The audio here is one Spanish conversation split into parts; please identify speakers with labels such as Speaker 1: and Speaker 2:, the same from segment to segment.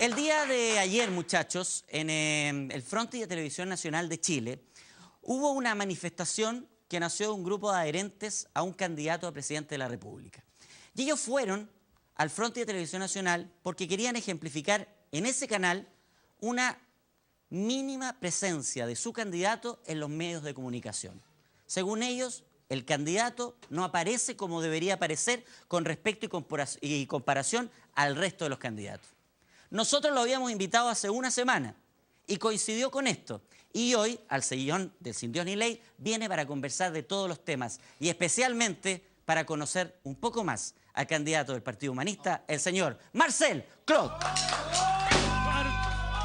Speaker 1: El día de ayer, muchachos, en el frontis de Televisión Nacional de Chile, hubo una manifestación que nació de un grupo de adherentes a un candidato a presidente de la República. Y ellos fueron al frontis de Televisión Nacional porque querían ejemplificar en ese canal una mínima presencia de su candidato en los medios de comunicación. Según ellos, el candidato no aparece como debería aparecer con respecto y comparación al resto de los candidatos. Nosotros lo habíamos invitado hace una semana y coincidió con esto. Y hoy, al sillón del Sin Dios ni Ley, viene para conversar de todos los temas y especialmente para conocer un poco más al candidato del Partido Humanista, el señor Marcel Clot.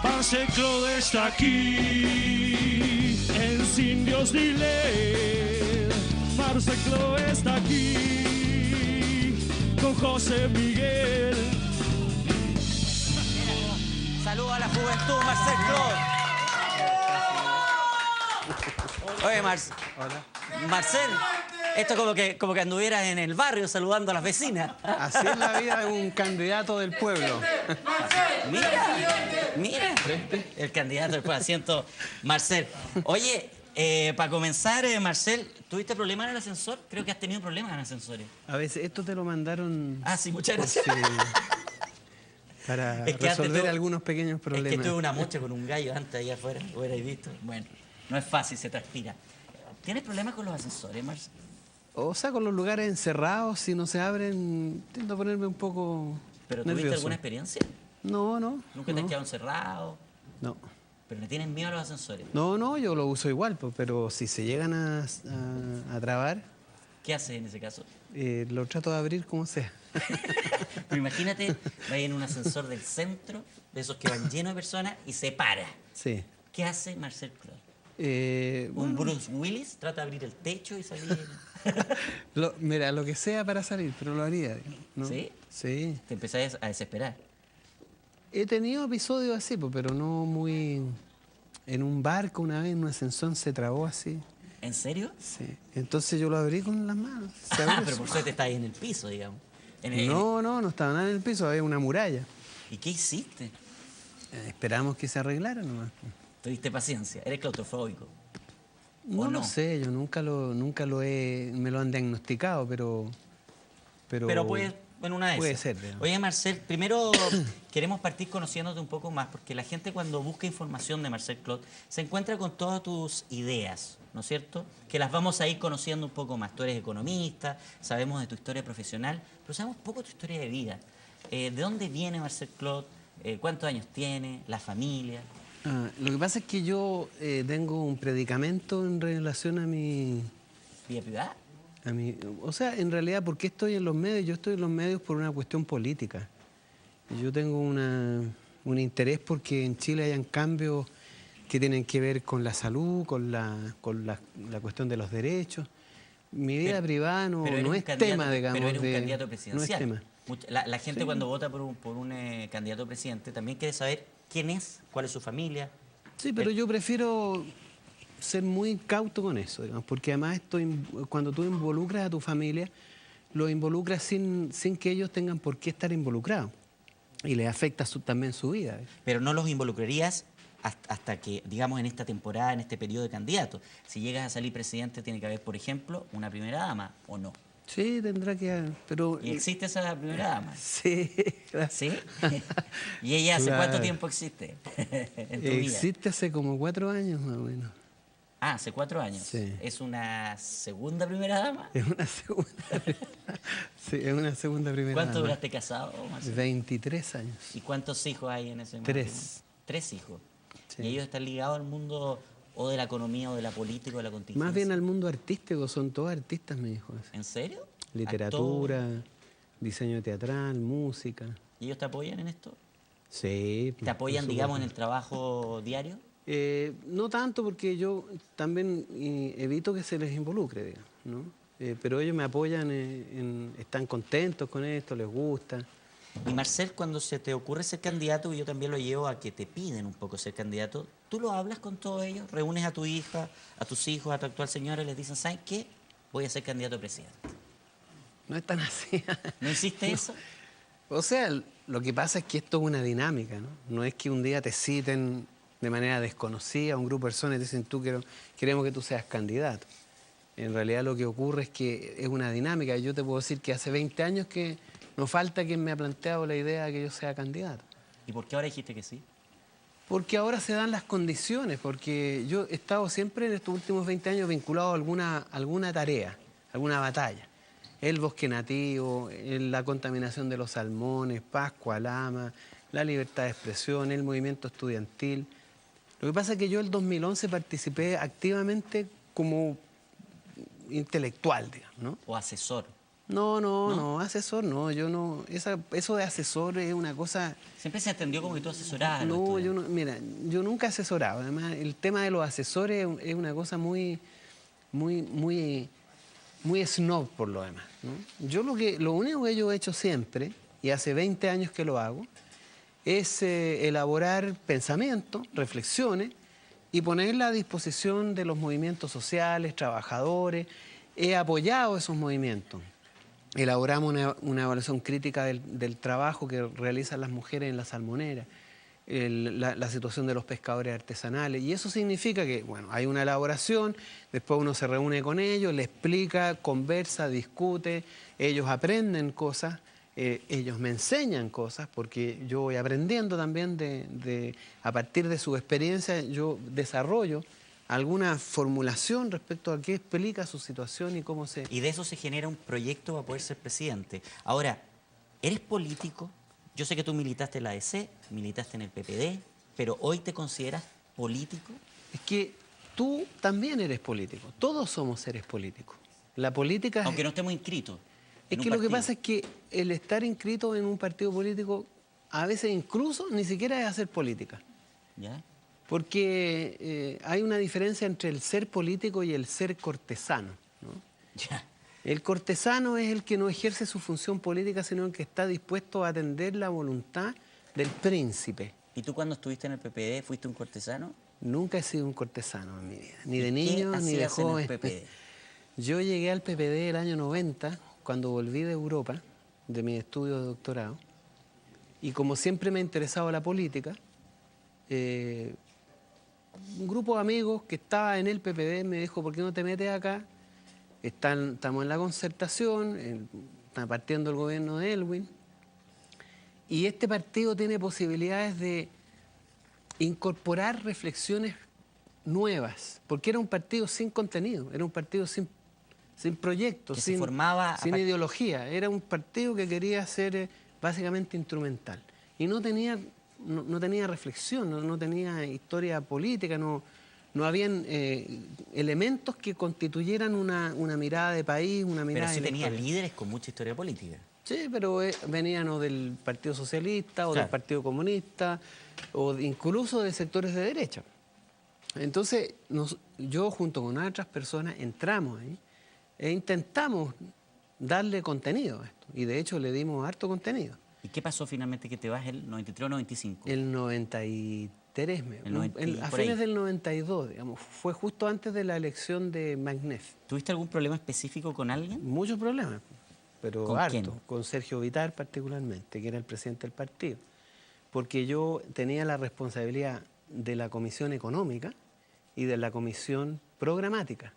Speaker 2: Marcel Clot está aquí, en Sin Dios ni Ley. Marcel Clot está aquí, con José Miguel.
Speaker 1: Saludos a la juventud, Marcel Clot. Oye, Marcel, esto es como que anduvieras en el barrio saludando a las vecinas.
Speaker 3: Así es la vida de un candidato del pueblo.
Speaker 1: Mira, el candidato del pueblo, asiento Marcel. Oye, para comenzar, Marcel, ¿tuviste problemas en el ascensor? Creo que has tenido problemas en ascensores.
Speaker 3: A veces esto te lo mandaron...
Speaker 1: Ah, sí, muchas gracias.
Speaker 3: Para resolver algunos pequeños problemas.
Speaker 1: Es que tuve una mocha con un gallo antes ahí afuera, lo hubierais visto. Bueno, no es fácil, se transpira. ¿Tienes problemas con los ascensores, Marcel?
Speaker 3: O sea, con los lugares encerrados, si no se abren, tiendo a ponerme un poco
Speaker 1: ¿Pero
Speaker 3: nervioso.
Speaker 1: tuviste alguna experiencia?
Speaker 3: No.
Speaker 1: ¿Nunca te has quedado encerrado?
Speaker 3: No.
Speaker 1: ¿Pero le tienes miedo a los ascensores?
Speaker 3: No, yo lo uso igual, pero si se llegan a trabar...
Speaker 1: ¿Qué haces en ese caso?
Speaker 3: Lo trato de abrir como sea.
Speaker 1: Pero imagínate, vaya en un ascensor del centro, de esos que van llenos de personas, y se para.
Speaker 3: Sí.
Speaker 1: ¿Qué hace Marcel Clot?
Speaker 3: Bueno,
Speaker 1: Bruce Willis trata de abrir el techo y salir.
Speaker 3: Mira, lo que sea para salir, pero lo haría, ¿no?
Speaker 1: ¿Sí?
Speaker 3: Sí.
Speaker 1: Te empezás a desesperar.
Speaker 3: He tenido episodios así, pero no muy... En un barco una vez, en un ascensor se trabó así.
Speaker 1: ¿En serio?
Speaker 3: Sí. Entonces yo lo abrí con las manos.
Speaker 1: Pero por suerte está ahí en el piso, digamos.
Speaker 3: No estaba nada en el piso, había una muralla.
Speaker 1: ¿Y qué hiciste?
Speaker 3: Esperamos que se arreglara nomás.
Speaker 1: Tuviste paciencia. ¿Eres claustrofóbico?
Speaker 3: No lo sé, yo nunca me lo han diagnosticado, pero
Speaker 1: puede, en una de
Speaker 3: puede
Speaker 1: esas.
Speaker 3: ser. Digamos.
Speaker 1: Oye, Marcel, primero queremos partir conociéndote un poco más, porque la gente cuando busca información de Marcel Clot se encuentra con todas tus ideas, ¿no es cierto? Que las vamos a ir conociendo un poco más. Tú eres economista, sabemos de tu historia profesional, pero sabemos poco de tu historia de vida. ¿De dónde viene Marcel Clot? ¿Cuántos años tiene? ¿La familia?
Speaker 3: Lo que pasa es que yo tengo un predicamento en relación a mi...
Speaker 1: ¿Vida privada?
Speaker 3: O sea, en realidad, ¿por qué estoy en los medios? Yo estoy en los medios por una cuestión política. Yo tengo un interés porque en Chile hayan cambios que tienen que ver con la salud, con la cuestión de los derechos. Mi vida privada no es tema, digamos.
Speaker 1: Pero eres un candidato presidencial.
Speaker 3: No es tema.
Speaker 1: La gente cuando vota por un candidato presidente también quiere saber quién es, cuál es su familia.
Speaker 3: Sí, pero yo prefiero ser muy cauto con eso, digamos, porque además cuando tú involucras a tu familia, lo involucras sin que ellos tengan por qué estar involucrados. Y les afecta también su vida.
Speaker 1: Pero no los involucrarías hasta que, digamos, en esta temporada, en este periodo de candidato. Si llegas a salir presidente, tiene que haber, por ejemplo, una primera dama, ¿o no?
Speaker 3: Sí, tendrá que haber, pero...
Speaker 1: ¿Y existe esa primera dama?
Speaker 3: Sí, claro.
Speaker 1: ¿Sí? ¿Y ella hace cuánto tiempo existe en tu vida?
Speaker 3: Existe hace como 4 años, más o menos.
Speaker 1: Ah, hace 4 años.
Speaker 3: Sí.
Speaker 1: ¿Es una segunda primera dama?
Speaker 3: Es una segunda. Sí, es una segunda primera
Speaker 1: ¿Cuánto
Speaker 3: dama.
Speaker 1: duraste casado, Marcelo?
Speaker 3: 23 años.
Speaker 1: ¿Y cuántos hijos hay en ese momento?
Speaker 3: 3.
Speaker 1: 3 hijos.
Speaker 3: Sí.
Speaker 1: ¿Y ellos están ligados al mundo o de la economía o de la política o de la contingencia?
Speaker 3: Más bien al mundo artístico, son todos artistas, mis hijos.
Speaker 1: ¿En serio?
Speaker 3: Literatura, diseño teatral, música.
Speaker 1: ¿Y ellos te apoyan en esto?
Speaker 3: Sí.
Speaker 1: ¿Te apoyan, digamos, en el trabajo diario?
Speaker 3: No tanto, porque yo también evito que se les involucre, digamos, ¿no? Pero ellos me apoyan, están contentos con esto, les gusta.
Speaker 1: Y Marcel, cuando se te ocurre ser candidato, y yo también lo llevo a que te piden un poco ser candidato, ¿tú lo hablas con todos ellos? ¿Reúnes a tu hija, a tus hijos, a tu actual señora y les dicen, ¿saben qué? Voy a ser candidato a presidente?
Speaker 3: No es tan así.
Speaker 1: ¿No hiciste eso?
Speaker 3: O sea, lo que pasa es que esto es una dinámica, ¿no? No es que un día te citen de manera desconocida a un grupo de personas y te dicen, queremos que tú seas candidato. En realidad lo que ocurre es que es una dinámica. Yo te puedo decir que hace 20 años que no falta quien me ha planteado la idea de que yo sea candidato.
Speaker 1: ¿Y por qué ahora dijiste que sí?
Speaker 3: Porque ahora se dan las condiciones, porque yo he estado siempre en estos últimos 20 años vinculado a alguna tarea, alguna batalla. El bosque nativo, la contaminación de los salmones, Pascua Lama, la libertad de expresión, el movimiento estudiantil. Lo que pasa es que yo el 2011 participé activamente como intelectual, digamos, ¿no?
Speaker 1: ¿O asesor?
Speaker 3: No, asesor no, yo no, eso de asesor es una cosa...
Speaker 1: Siempre se entendió como que tú asesorabas a los
Speaker 3: No,
Speaker 1: estudiantes.
Speaker 3: mira, yo nunca he asesorado, además el tema de los asesores es una cosa muy snob por lo demás, ¿no? Yo lo único que yo he hecho siempre, y hace 20 años que lo hago, es elaborar pensamientos, reflexiones, y ponerla a disposición de los movimientos sociales, trabajadores. He apoyado esos movimientos. Elaboramos una evaluación crítica del trabajo que realizan las mujeres en la salmonera, la situación de los pescadores artesanales, y eso significa que, bueno, hay una elaboración, después uno se reúne con ellos, le explica, conversa, discute, ellos aprenden cosas, ellos me enseñan cosas, porque yo voy aprendiendo también a partir de su experiencia, yo desarrollo alguna formulación respecto a qué explica su situación y cómo se...
Speaker 1: Y de eso se genera un proyecto para poder ser presidente. Ahora, ¿eres político? Yo sé que tú militaste en la ADC, militaste en el PPD, pero ¿hoy te consideras político?
Speaker 3: Es que tú también eres político, todos somos seres políticos. La política...
Speaker 1: Aunque no estemos inscritos.
Speaker 3: Es que lo que pasa es que el estar inscrito en un partido político, a veces incluso ni siquiera es hacer política.
Speaker 1: ¿Ya?
Speaker 3: Porque hay una diferencia entre el ser político y el ser cortesano, ¿no?
Speaker 1: Ya.
Speaker 3: El cortesano es el que no ejerce su función política, sino el que está dispuesto a atender la voluntad del príncipe.
Speaker 1: ¿Y tú cuando estuviste en el PPD fuiste un cortesano?
Speaker 3: Nunca he sido un cortesano en mi vida, ni de
Speaker 1: ¿Y
Speaker 3: niño
Speaker 1: qué
Speaker 3: ni de
Speaker 1: hacías en el
Speaker 3: joven.
Speaker 1: PPD?
Speaker 3: Yo llegué al PPD el año 90, cuando volví de Europa, de mi estudio de doctorado, y como siempre me ha interesado la política, un grupo de amigos que estaba en el PPD me dijo, ¿por qué no te metes acá? Estamos en la concertación, está partiendo el gobierno de Elwin, y este partido tiene posibilidades de incorporar reflexiones nuevas, porque era un partido sin contenido, era un partido sin proyecto,
Speaker 1: Que se formaba
Speaker 3: sin ideología, era un partido que quería ser básicamente instrumental, y no tenía reflexión, no tenía historia política, no habían elementos que constituyeran una mirada de país, una mirada...
Speaker 1: Pero sí tenía
Speaker 3: electoral.
Speaker 1: líderes con mucha historia política.
Speaker 3: Sí, pero venían o del Partido Socialista, o
Speaker 1: Claro,
Speaker 3: del Partido Comunista, o incluso de sectores de derecha. Entonces, yo junto con otras personas entramos ahí e intentamos darle contenido a esto. Y de hecho le dimos harto contenido.
Speaker 1: ¿Y qué pasó finalmente que te vas el 93 o 95?
Speaker 3: El 93, a
Speaker 1: por ahí.
Speaker 3: fines del 92, digamos, fue justo antes de la elección de Magnef.
Speaker 1: ¿Tuviste algún problema específico con alguien?
Speaker 3: Muchos problemas, pero
Speaker 1: ¿Con
Speaker 3: harto,
Speaker 1: quién?
Speaker 3: con Sergio Vitar particularmente, que era el presidente del partido. Porque yo tenía la responsabilidad de la Comisión Económica y de la Comisión Programática.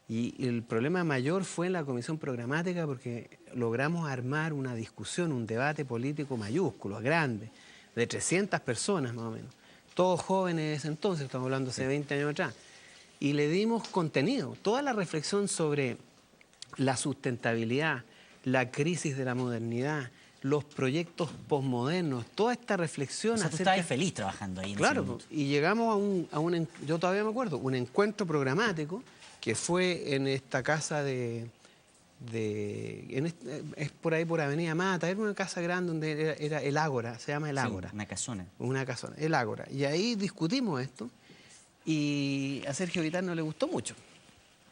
Speaker 3: Y el problema mayor fue en la Comisión Programática porque logramos armar una discusión, un debate político mayúsculo, grande, de 300 personas más o menos. Todos jóvenes de ese entonces, estamos hablando hace 20 años atrás. Y le dimos contenido, toda la reflexión sobre la sustentabilidad, la crisis de la modernidad, los proyectos posmodernos, toda esta reflexión
Speaker 1: O sea, tú
Speaker 3: acerca...
Speaker 1: estabas feliz trabajando ahí en ese
Speaker 3: Claro,
Speaker 1: minuto.
Speaker 3: y llegamos yo todavía me acuerdo, un encuentro programático que fue en esta casa es por ahí por Avenida Mata, era una casa grande donde era el Ágora, se llama el
Speaker 1: Sí,
Speaker 3: Ágora.
Speaker 1: una casona.
Speaker 3: Una casona, el Ágora. Y ahí discutimos esto y a Sergio Vitar no le gustó mucho.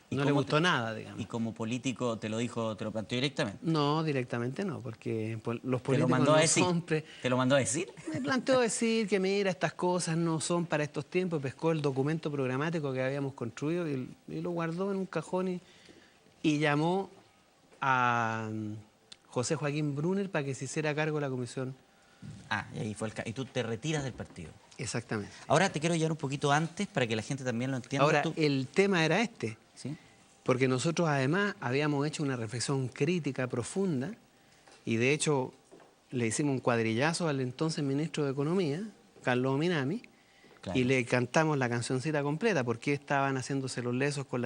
Speaker 1: ¿Y
Speaker 3: No le
Speaker 1: cómo
Speaker 3: gustó nada, digamos.
Speaker 1: Y como político te lo planteó directamente.
Speaker 3: No, directamente no, porque los
Speaker 1: Te lo
Speaker 3: políticos
Speaker 1: mandó a
Speaker 3: no
Speaker 1: decir.
Speaker 3: son...
Speaker 1: ¿Te lo mandó a decir?
Speaker 3: Me planteó decir que mira, estas cosas no son para estos tiempos, pescó el documento programático que habíamos construido y lo guardó en un cajón y llamó a José Joaquín Brunner para que se hiciera cargo de la Comisión
Speaker 1: Y ahí fue y tú te retiras del partido.
Speaker 3: Exactamente.
Speaker 1: Ahora te quiero llevar un poquito antes para que la gente también lo entienda.
Speaker 3: Ahora, el tema era este,
Speaker 1: ¿Sí?
Speaker 3: porque nosotros además habíamos hecho una reflexión crítica profunda y de hecho le hicimos un cuadrillazo al entonces ministro de Economía, Carlos Minami,
Speaker 1: Claro.
Speaker 3: y le cantamos la cancioncita completa, porque estaban haciéndose los lesos con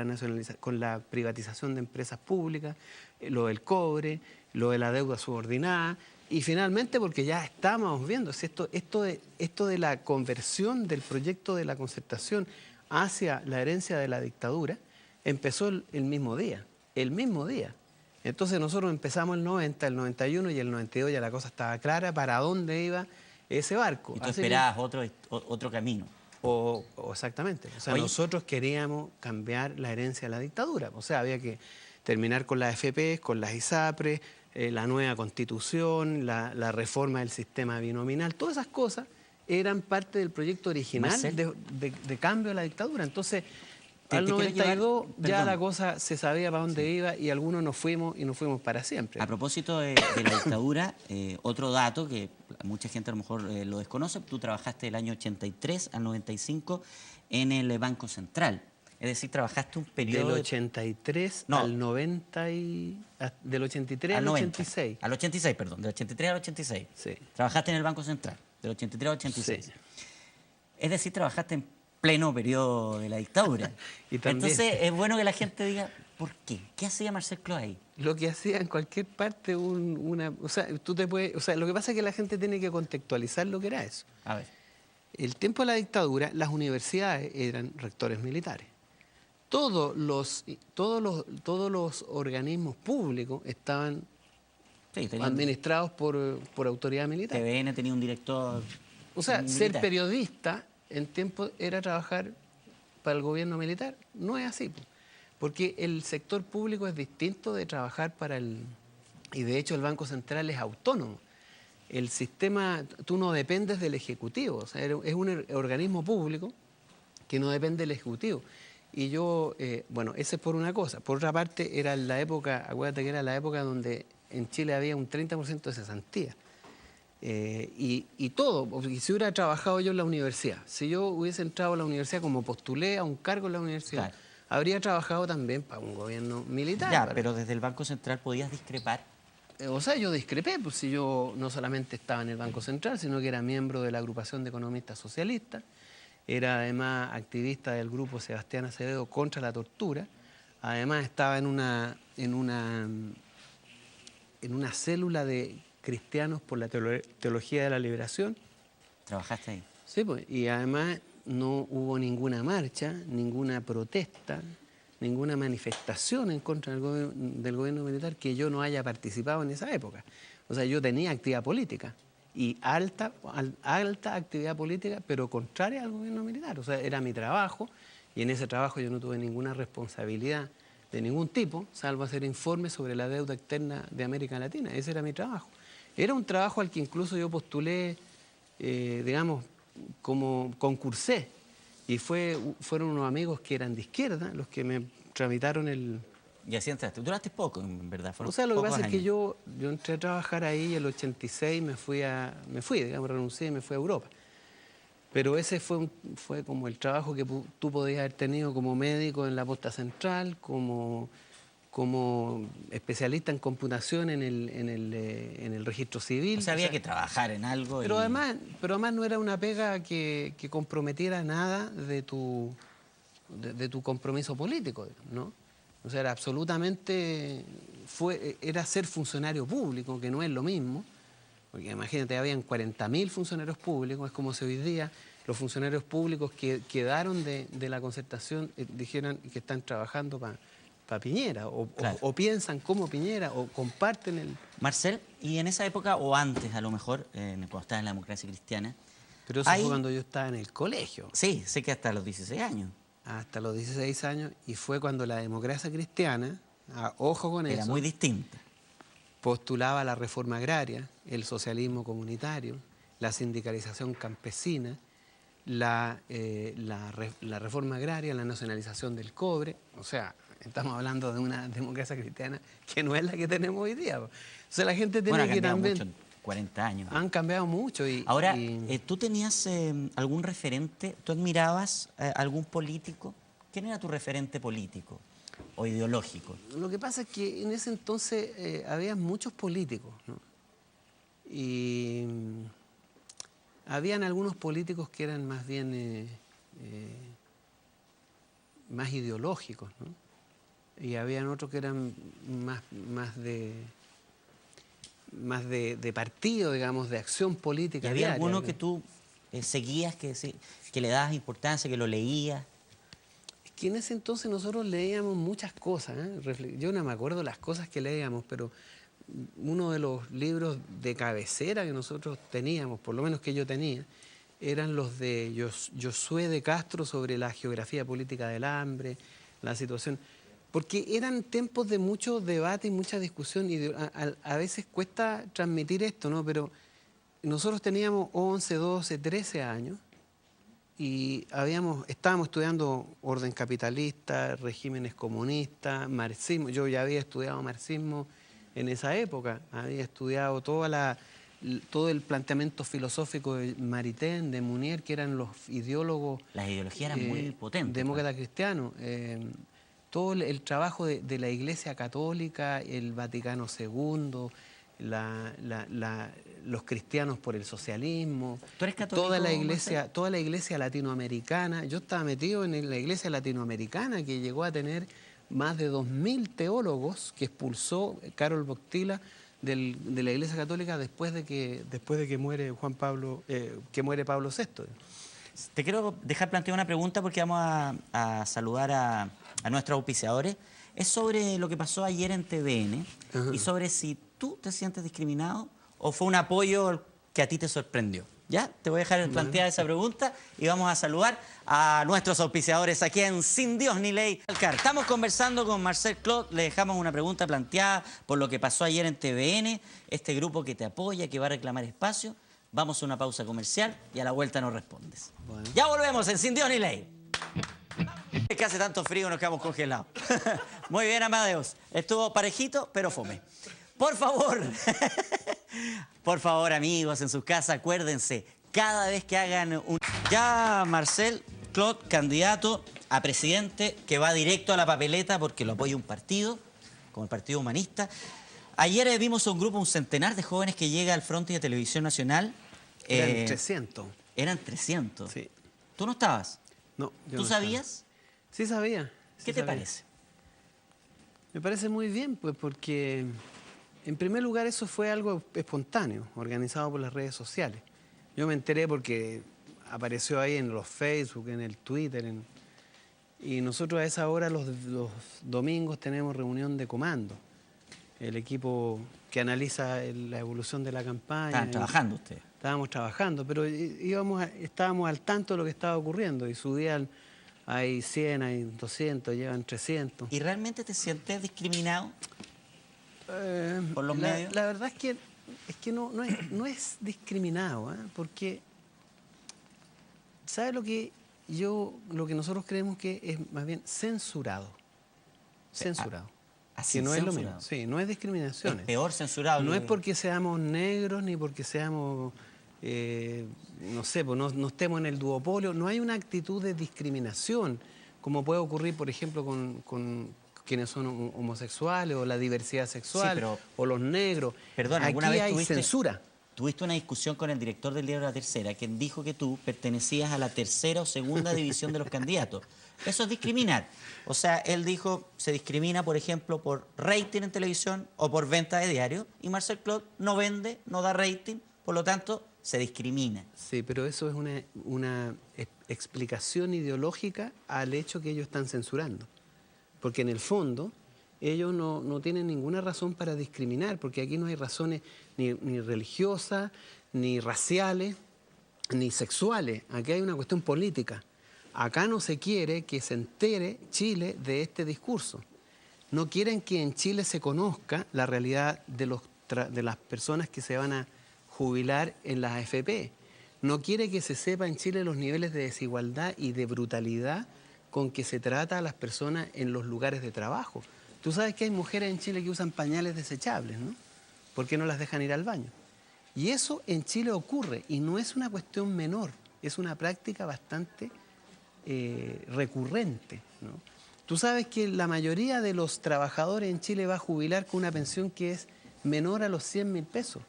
Speaker 3: con la privatización de empresas públicas, lo del cobre, lo de la deuda subordinada, y finalmente porque ya estábamos viendo si esto de la conversión del proyecto de la concertación hacia la herencia de la dictadura empezó el mismo día, Entonces nosotros empezamos el 90, el 91 y el 92 ya la cosa estaba clara para dónde iba ese barco.
Speaker 1: Y tú esperabas otro camino.
Speaker 3: Exactamente. O sea,
Speaker 1: Oye,
Speaker 3: nosotros queríamos cambiar la herencia de la dictadura. O sea, había que terminar con las AFP, con las ISAPRES, la nueva constitución, la reforma del sistema binominal. Todas esas cosas eran parte del proyecto original de cambio a la dictadura. Entonces, al 92 ya la cosa se sabía para dónde iba y algunos nos fuimos y nos fuimos para siempre.
Speaker 1: A propósito de la dictadura, otro dato que mucha gente a lo mejor lo desconoce, tú trabajaste del año 83 al 95 en el Banco Central. Es decir, trabajaste un periodo...
Speaker 3: Del 83 al 90 del 83 al 86.
Speaker 1: Al 86, perdón, del 83 al 86.
Speaker 3: Sí.
Speaker 1: Trabajaste en el Banco Central, del 83 al 86.
Speaker 3: Sí.
Speaker 1: Es decir, trabajaste en pleno periodo de la dictadura.
Speaker 3: Y también,
Speaker 1: entonces es bueno que la gente diga, ¿por qué? ¿Qué hacía Marcel Cloas ahí?
Speaker 3: Lo que hacía en cualquier parte o sea, lo que pasa es que la gente tiene que contextualizar lo que era eso.
Speaker 1: A ver.
Speaker 3: El tiempo de la dictadura, las universidades eran rectores militares. Todos los organismos públicos estaban administrados por autoridad militar.
Speaker 1: TVN tenía un director.
Speaker 3: O sea,
Speaker 1: militar.
Speaker 3: ser periodista en tiempo era trabajar para el gobierno militar. No es así, porque el sector público es distinto de trabajar para y de hecho el Banco Central es autónomo. El sistema, tú no dependes del Ejecutivo, o sea, es un organismo público que no depende del Ejecutivo. Y yo, bueno, ese es por una cosa. Por otra parte, era la época, acuérdate que era la época donde en Chile había un 30% de cesantía. Y todo, porque si hubiera trabajado yo en la universidad, si yo hubiese entrado a la universidad como postulé a un cargo en la universidad, claro, habría trabajado también para un gobierno militar.
Speaker 1: Ya, pero desde el Banco Central podías discrepar.
Speaker 3: O sea, yo discrepé, pues si yo no solamente estaba en el Banco Central, sino que era miembro de la agrupación de economistas socialistas, era además activista del grupo Sebastián Acevedo contra la tortura, además estaba en una célula de cristianos por la teología de la liberación.
Speaker 1: ¿Trabajaste ahí?
Speaker 3: Sí, pues, y además no hubo ninguna marcha, ninguna protesta, ninguna manifestación en contra del gobierno militar que yo no haya participado en esa época. O sea, yo tenía actividad política y alta actividad política, pero contraria al gobierno militar. O sea, era mi trabajo y en ese trabajo yo no tuve ninguna responsabilidad de ningún tipo, salvo hacer informes sobre la deuda externa de América Latina. Ese era mi trabajo. Era un trabajo al que incluso yo postulé, digamos, como concursé. Y fueron unos amigos que eran de izquierda los que me tramitaron el...
Speaker 1: Y así entraste. Duraste poco, en verdad.
Speaker 3: O sea, lo que pasa es que yo entré a trabajar ahí el 86, digamos, renuncié y me fui a Europa. Pero ese fue como el trabajo que tú podías haber tenido como médico en la posta central, como especialista en computación en el registro civil.
Speaker 1: O sea, había que trabajar en algo.
Speaker 3: Pero además no era una pega que comprometiera nada de tu compromiso político, ¿no? O sea, era absolutamente... Era ser funcionario público, que no es lo mismo. Porque imagínate, habían 40.000 funcionarios públicos, es como si hoy día los funcionarios públicos que quedaron de la concertación dijeran que están trabajando para Piñera,
Speaker 1: claro,
Speaker 3: o piensan como Piñera, o comparten el...
Speaker 1: Marcel, y en esa época, o antes a lo mejor, cuando estaba en la Democracia Cristiana...
Speaker 3: Pero eso fue cuando yo estaba en el colegio.
Speaker 1: Sí, sé que hasta los 16 años.
Speaker 3: Hasta los 16 años, y fue cuando la Democracia Cristiana, ojo con eso...
Speaker 1: Era muy distinta.
Speaker 3: Postulaba la reforma agraria, el socialismo comunitario, la sindicalización campesina, la reforma agraria, la nacionalización del cobre. O sea, estamos hablando de una democracia cristiana que no es la que tenemos hoy día. O sea, la gente tiene que también...
Speaker 1: 40 años.
Speaker 3: Han cambiado mucho.
Speaker 1: Ahora, ¿tú tenías algún referente? ¿Tú admirabas algún político? ¿Quién era tu referente político o ideológico?
Speaker 3: Lo que pasa es que en ese entonces había muchos políticos, ¿no? Y habían algunos políticos que eran más bien más ideológicos, ¿no? Y habían otros que eran más de partido, digamos, de acción política.
Speaker 1: ¿Y había
Speaker 3: diaria,
Speaker 1: alguno
Speaker 3: ¿no?
Speaker 1: que tú seguías, que le dabas importancia, que lo leías?
Speaker 3: Es que en ese entonces nosotros leíamos muchas cosas, ¿eh? Yo no me acuerdo las cosas que leíamos, pero uno de los libros de cabecera que nosotros teníamos, por lo menos que yo tenía, eran los de Josué de Castro sobre la geografía política del hambre, la situación. Porque eran tiempos de mucho debate y mucha discusión, y a veces cuesta transmitir esto, ¿no? Pero nosotros teníamos 11, 12, 13 años y estábamos estudiando orden capitalista, regímenes comunistas, marxismo. Yo ya había estudiado marxismo en esa época, había estudiado todo el planteamiento filosófico de Maritain, de Mounier, que eran los ideólogos...
Speaker 1: Las ideologías eran muy potentes.
Speaker 3: Demócratas cristianos. Todo el trabajo de la Iglesia Católica, el Vaticano II, los cristianos por el socialismo,
Speaker 1: ¿Tú eres católico,
Speaker 3: toda la iglesia latinoamericana. Yo estaba metido en la iglesia latinoamericana, que llegó a tener más de 2000 teólogos que expulsó Karol Wojtyła de la Iglesia Católica después de que muere Pablo VI.
Speaker 1: Te quiero dejar plantear una pregunta porque vamos a saludar a nuestros auspiciadores. Es sobre lo que pasó ayer en TVN. Ajá. Y sobre si tú te sientes discriminado o fue un apoyo que a ti te sorprendió. ¿Ya? Te voy a dejar plantear esa pregunta y vamos a saludar a nuestros auspiciadores aquí en Sin Dios ni Ley. Estamos conversando con Marcel Clot, le dejamos una pregunta planteada por lo que pasó ayer en TVN, este grupo que te apoya, que va a reclamar espacio. Vamos a una pausa comercial y a la vuelta nos respondes. Bueno. Ya volvemos en Sin Dios ni Ley. Es que hace tanto frío nos quedamos congelados. Muy bien, Amadeus. Estuvo parejito, pero fome. Por favor, por favor, amigos, en sus casas, acuérdense, cada vez que hagan un... Ya Marcel Clot, candidato a presidente, que va directo a la papeleta porque lo apoya un partido, como el Partido Humanista. Ayer vimos un grupo, un centenar de jóvenes que llega al Fronte de Televisión Nacional.
Speaker 3: Eran 300.
Speaker 1: Eran 300.
Speaker 3: Sí.
Speaker 1: ¿Tú no estabas?
Speaker 3: No.
Speaker 1: ¿Tú sabías?
Speaker 3: Sí sabía.
Speaker 1: ¿Qué te parece?
Speaker 3: Me parece muy bien, pues, porque en primer lugar eso fue algo espontáneo, organizado por las redes sociales. Yo me enteré porque apareció ahí en los Facebook, en el Twitter, y nosotros a esa hora los domingos tenemos reunión de comando. El equipo que analiza la evolución de la campaña.
Speaker 1: ¿Estaban trabajando ustedes?
Speaker 3: Estábamos trabajando, pero estábamos al tanto de lo que estaba ocurriendo y subían, hay 100, hay 200, llevan 300.
Speaker 1: ¿Y realmente te sientes discriminado por los medios?
Speaker 3: La verdad es que no es discriminado, ¿eh? Porque, ¿sabes lo que nosotros creemos que es más bien censurado? Censurado.
Speaker 1: Así,
Speaker 3: que no
Speaker 1: censurado.
Speaker 3: Es lo mismo. Sí, no es discriminación.
Speaker 1: Es peor censurado.
Speaker 3: No es porque seamos negros ni porque seamos, no sé, pues no estemos en el duopolio. No hay una actitud de discriminación, como puede ocurrir, por ejemplo, con quienes son homosexuales o la diversidad sexual, sí, o los negros.
Speaker 1: Perdón, ¿alguna
Speaker 3: Aquí
Speaker 1: vez
Speaker 3: hay censura.
Speaker 1: Tuviste una discusión con el director del diario La Tercera, quien dijo que tú pertenecías a la tercera o segunda división de los candidatos. Eso es discriminar. O sea, él dijo, se discrimina, por ejemplo, por rating en televisión o por venta de diario, y Marcel Clot no vende, no da rating, por lo tanto, se discrimina.
Speaker 3: Sí, pero eso es una explicación ideológica al hecho que ellos están censurando. Porque en el fondo, ellos no tienen ninguna razón para discriminar, porque aquí no hay razones ni religiosas, ni raciales, ni sexuales. Aquí hay una cuestión política. Acá no se quiere que se entere Chile de este discurso. No quieren que en Chile se conozca la realidad de las personas que se van a jubilar en las AFP. No quiere que se sepa en Chile los niveles de desigualdad y de brutalidad con que se trata a las personas en los lugares de trabajo. Tú sabes que hay mujeres en Chile que usan pañales desechables, ¿no? ¿Por qué no las dejan ir al baño? Y eso en Chile ocurre, y no es una cuestión menor, es una práctica bastante recurrente, ¿no? Tú sabes que la mayoría de los trabajadores en Chile va a jubilar con una pensión que es menor a los 100.000 pesos.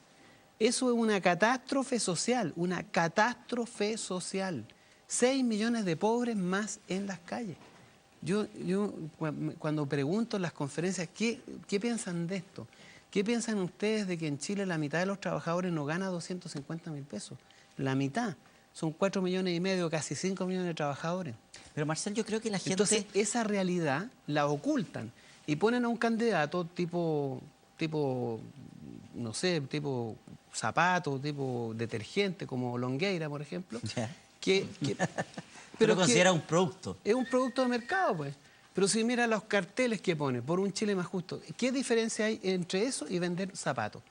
Speaker 3: Eso es una catástrofe social, una catástrofe social. 6 millones de pobres más en las calles. Yo cuando pregunto en las conferencias, ¿qué piensan de esto? ¿Qué piensan ustedes de que en Chile la mitad de los trabajadores no gana 250.000 pesos? La mitad. Son 4,5 millones, casi 5 millones de trabajadores.
Speaker 1: Pero Marcel, yo creo que la gente...
Speaker 3: Entonces, esa realidad la ocultan y ponen a un candidato tipo no sé, tipo zapato, tipo detergente, como Longueira, por ejemplo,
Speaker 1: pero considera un producto.
Speaker 3: Es un producto de mercado, pues. Pero si mira los carteles que pone, por un Chile más justo, ¿qué diferencia hay entre eso y vender zapatos?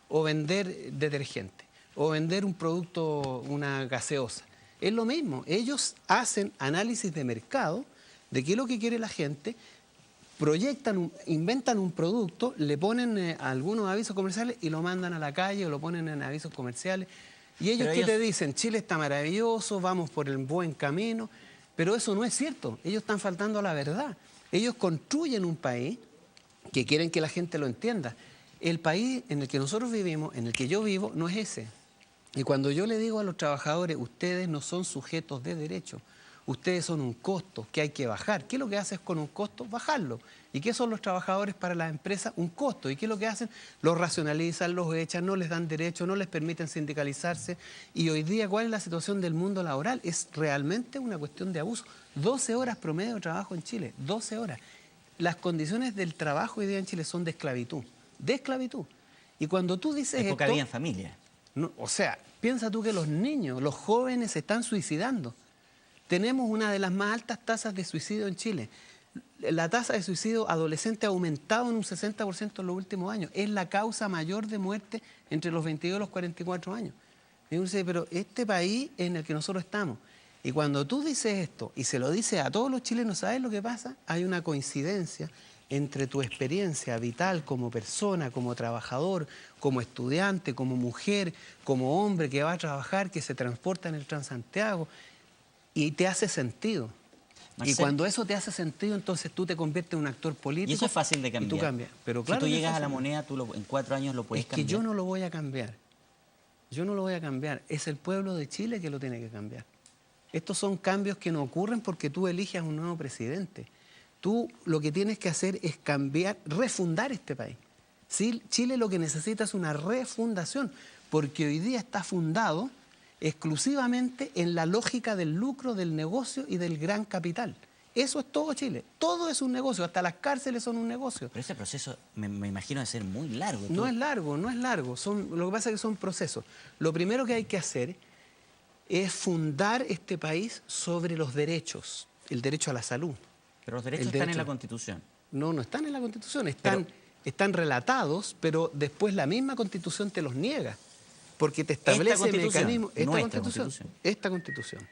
Speaker 3: O vender detergente, o vender un producto, una gaseosa. Es lo mismo, ellos hacen análisis de mercado, de qué es lo que quiere la gente, proyectan, inventan un producto, le ponen algunos avisos comerciales y lo mandan a la calle o lo ponen en avisos comerciales. Y ellos te dicen, Chile está maravilloso, vamos por el buen camino, pero eso no es cierto, ellos están faltando a la verdad. Ellos construyen un país que quieren que la gente lo entienda. El país en el que nosotros vivimos, en el que yo vivo, no es ese. Y cuando yo le digo a los trabajadores, ustedes no son sujetos de derecho, ustedes son un costo que hay que bajar. ¿Qué es lo que haces con un costo? Bajarlo. ¿Y qué son los trabajadores para las empresas? Un costo. ¿Y qué es lo que hacen? Los racionalizan, los echan, no les dan derecho, no les permiten sindicalizarse. Y hoy día, ¿cuál es la situación del mundo laboral? Es realmente una cuestión de abuso. 12 horas promedio de trabajo en Chile, 12 horas. Las condiciones del trabajo hoy día en Chile son de esclavitud. De esclavitud. Y cuando tú dices esto...
Speaker 1: Época vida en familia.
Speaker 3: No, o sea, piensa tú que los niños, los jóvenes se están suicidando. Tenemos una de las más altas tasas de suicidio en Chile. La tasa de suicidio adolescente ha aumentado en un 60% en los últimos años. Es la causa mayor de muerte entre los 22 y los 44 años. Y uno dice, pero este país en el que nosotros estamos. Y cuando tú dices esto y se lo dices a todos los chilenos, ¿sabes lo que pasa? Hay una coincidencia entre tu experiencia vital como persona, como trabajador, como estudiante, como mujer, como hombre que va a trabajar, que se transporta en el Transantiago, y te hace sentido. Marcel, y cuando eso te hace sentido, entonces tú te conviertes en un actor político.
Speaker 1: Y eso es fácil de cambiar.
Speaker 3: Y tú cambias. Pero claro,
Speaker 1: si tú llegas a la moneda, en 4 años lo puedes cambiar.
Speaker 3: Es que yo no lo voy a cambiar. Yo no lo voy a cambiar. Es el pueblo de Chile que lo tiene que cambiar. Estos son cambios que no ocurren porque tú eliges a un nuevo presidente. Tú lo que tienes que hacer es cambiar, refundar este país. ¿Sí? Chile lo que necesita es una refundación, porque hoy día está fundado exclusivamente en la lógica del lucro, del negocio y del gran capital. Eso es todo Chile. Todo es un negocio, hasta las cárceles son un negocio.
Speaker 1: Pero ese proceso me imagino de ser muy largo.
Speaker 3: No es largo, no es largo. Lo que pasa es que son procesos. Lo primero que hay que hacer es fundar este país sobre los derechos. El derecho a la salud.
Speaker 1: Pero los derechos están en la Constitución.
Speaker 3: No, no están en la Constitución. Están relatados, pero después la misma Constitución te los niega. Porque te establece mecanismos. Esta Constitución.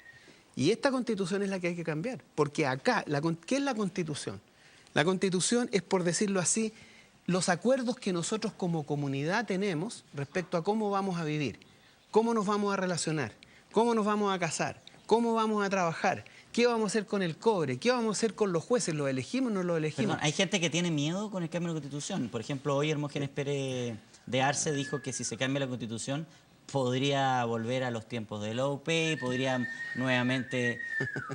Speaker 3: Y esta Constitución es la que hay que cambiar. Porque acá, ¿qué es la Constitución? La Constitución es, por decirlo así, los acuerdos que nosotros como comunidad tenemos respecto a cómo vamos a vivir, cómo nos vamos a relacionar, cómo nos vamos a casar, cómo vamos a trabajar, qué vamos a hacer con el cobre, qué vamos a hacer con los jueces, ¿los elegimos o no los elegimos?
Speaker 1: Perdón, hay gente que tiene miedo con el cambio de la Constitución. Por ejemplo, hoy Hermógenes Pérez de Arce dijo que si se cambia la Constitución podría volver a los tiempos de la OP, podría nuevamente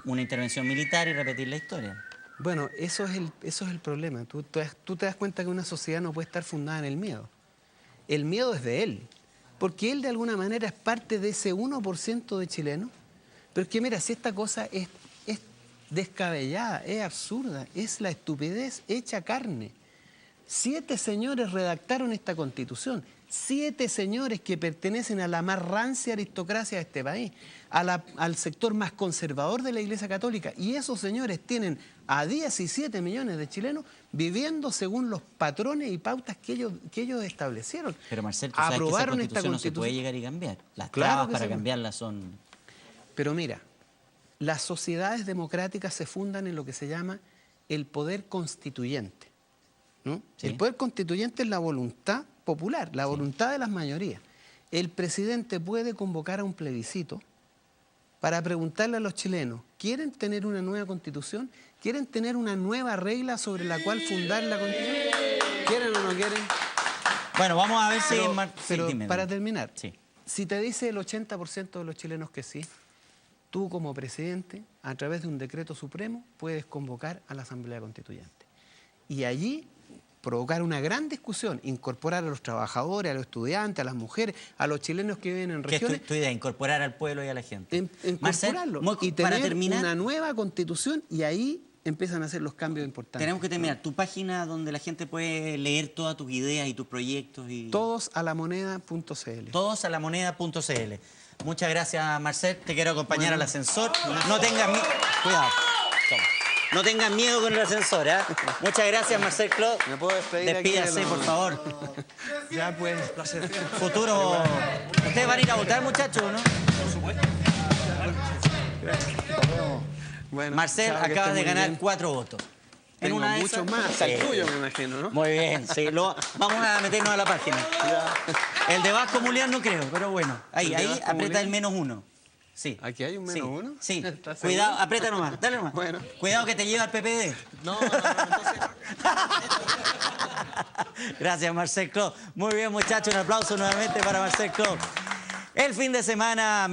Speaker 1: una intervención militar y repetir la historia.
Speaker 3: Bueno, eso es el problema. Tú te das cuenta que una sociedad no puede estar fundada en el miedo. El miedo es de él, porque él de alguna manera es parte de ese 1% de chilenos. Pero es que mira, si esta cosa es descabellada, es absurda, es la estupidez hecha carne. 7 señores redactaron esta Constitución. 7 señores que pertenecen a la más rancia aristocracia de este país, al sector más conservador de la Iglesia Católica. Y esos señores tienen a 17 millones de chilenos viviendo según los patrones y pautas que ellos establecieron.
Speaker 1: Pero Marcel, tú sabes que esa Constitución no se puede llegar y cambiar. Las trabas para cambiarla son...
Speaker 3: Pero mira, las sociedades democráticas se fundan en lo que se llama el poder constituyente, ¿no? Sí. El poder constituyente es la voluntad popular, la voluntad de las mayorías. el presidente puede convocar a un plebiscito para preguntarle a los chilenos, ¿quieren tener una nueva constitución? ¿Quieren tener una nueva regla sobre la cual fundar la constitución? ¿Quieren o no quieren?
Speaker 1: Bueno, vamos a ver si...
Speaker 3: Pero
Speaker 1: dime.
Speaker 3: para terminar,
Speaker 1: Sí.
Speaker 3: si te dice el 80% de los chilenos que sí, tú como presidente, a través de un decreto supremo, puedes convocar a la Asamblea Constituyente. Y allí provocar una gran discusión, incorporar a los trabajadores, a los estudiantes, a las mujeres, a los chilenos que viven en
Speaker 1: ¿Qué
Speaker 3: regiones.
Speaker 1: es tu idea? Incorporar al pueblo y a la gente. Marcel,
Speaker 3: Incorporarlo y
Speaker 1: para
Speaker 3: tener
Speaker 1: terminar,
Speaker 3: una nueva constitución, y ahí empiezan a hacer los cambios importantes.
Speaker 1: tenemos que terminar. Tu página donde la gente puede leer todas tus ideas y tus proyectos.
Speaker 3: Todosalamoneda.cl.
Speaker 1: Todosalamoneda.cl. Muchas gracias, Marcel. Te quiero acompañar al ascensor. No tengas miedo. Cuidado. Toma. No tengas miedo con el ascensor, ¿eh? Muchas gracias, Marcel Claude.
Speaker 3: ¿Me puedo despedir aquí de
Speaker 1: Despídase,
Speaker 3: los-
Speaker 1: por favor.
Speaker 3: Ya pues,
Speaker 1: Futuro... ¿Ustedes van a ir a votar, muchachos, o no?
Speaker 3: bueno,
Speaker 1: Marcel,
Speaker 3: chao, que
Speaker 1: acabas
Speaker 3: estés
Speaker 1: de
Speaker 3: muy
Speaker 1: ganar
Speaker 3: bien.
Speaker 1: 4 votos. En
Speaker 3: Tengo
Speaker 1: una de
Speaker 3: muchos
Speaker 1: esas-
Speaker 3: más, al
Speaker 1: Sí.
Speaker 3: tuyo me imagino, ¿no?
Speaker 1: Muy bien, sí. Vamos a meternos a la página. El de Vasco Mulián no creo, pero bueno.
Speaker 3: ¿El de
Speaker 1: Ahí
Speaker 3: Vasco
Speaker 1: aprieta
Speaker 3: Mulián?
Speaker 1: el -1. Sí.
Speaker 3: ¿Aquí hay un
Speaker 1: Sí,
Speaker 3: -1?
Speaker 1: Sí.
Speaker 3: ¿Estás
Speaker 1: Cuidado,
Speaker 3: seguro?
Speaker 1: aprieta nomás. Dale nomás.
Speaker 3: Bueno.
Speaker 1: Cuidado que te lleva al PPD.
Speaker 3: No, entonces...
Speaker 1: Gracias, Marcel Claude. Muy bien, muchachos. Un aplauso nuevamente para Marcel Claude. El fin de semana...